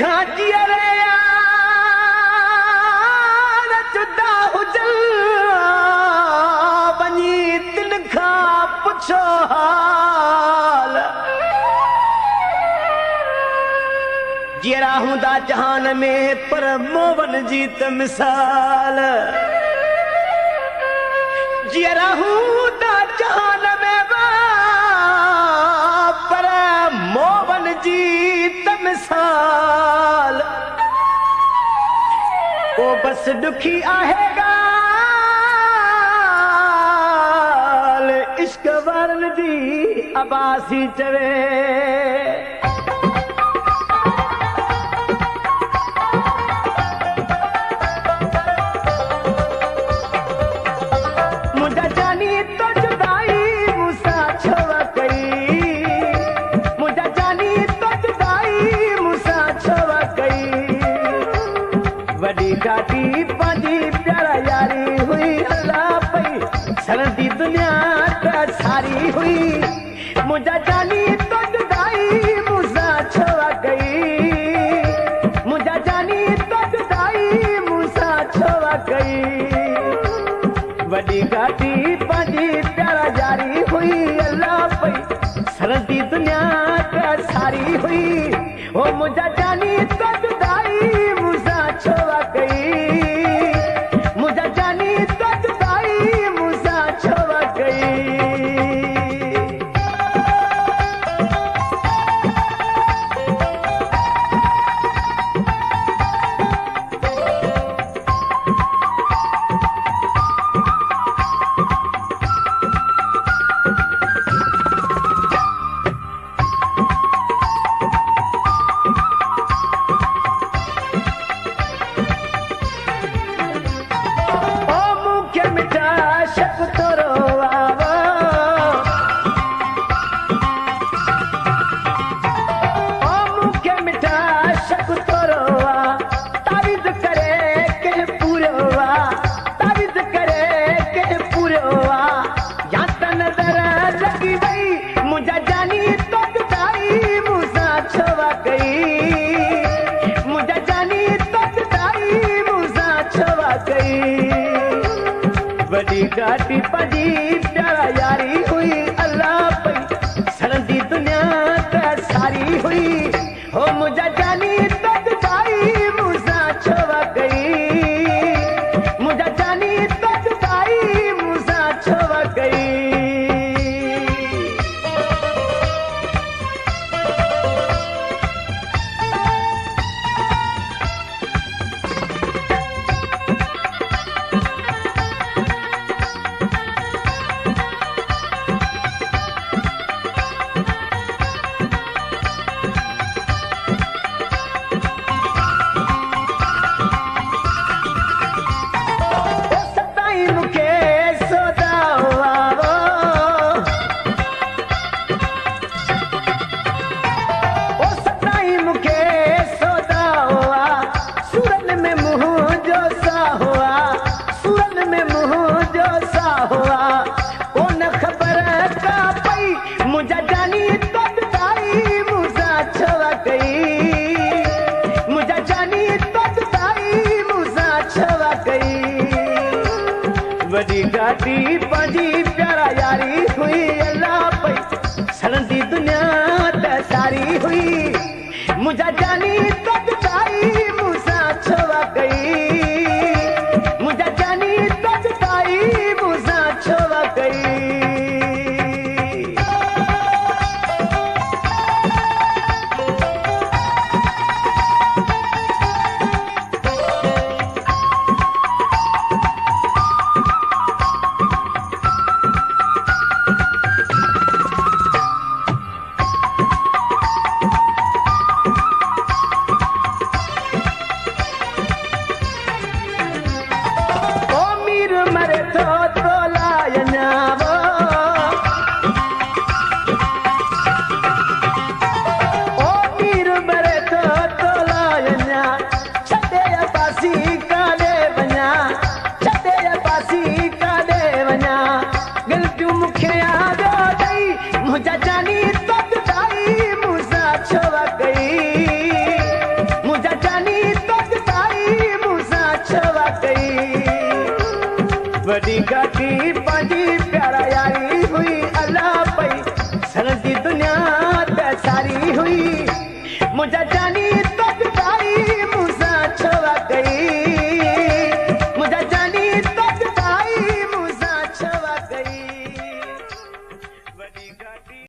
खां जीअरे यार जुदा हुजल वञी तिन खां पुछो हाल जीअरा हूंदा जहान में पर मोवन जी त मिसाल जीअरा हूंदा जहान में पर मोवन जी त मिसाल ओ बस दुखी आहे ॻाल्हि इश्क वारनि जी अबासी चवे घाटी पंहिंजी प्यारा यारी हुई अल्लाह पई सरदी दुनिया त सारी हुई मुंहिंजा जानी तो जुदाई मूंसां छो कई मुंहिंजा जानी तो जुदाई मूंसां छो कई वॾी घाटी पंहिंजी प्यारा यारी हुई अल्लाह पई सरदी दुनिया त सारी हुई हो मुंहिंजा जानी तो जुदाई मूंसां छो कई मुंहिंजा जानी तो जुदाई मूंसां छो कई वॾी घाटी पंहिंजी प्यारा यारी हुई अल्लाह पई सरदी दुनिया त सारी हुई हो मुंहिंजा जानी तो जुदाई मूंसां छो कई मुंहिंजा जानी तो जुदाई मूंसां छो कई वॾी घाटी पंहिंजी प्यारा यारी हुई अल्लाह पई सरदी दुनिया त सारी हुई मुंहिंजा जानी तो जुदाई मूंसां छो कई मुंहिंजा जानी तो जुदाई मूंसां छो कई वॾी घाटी पंहिंजी प्यारा यारी हुई अल्लाह पई सड़ंदी दुनिया त सारी हुई मुंहिंजा जानी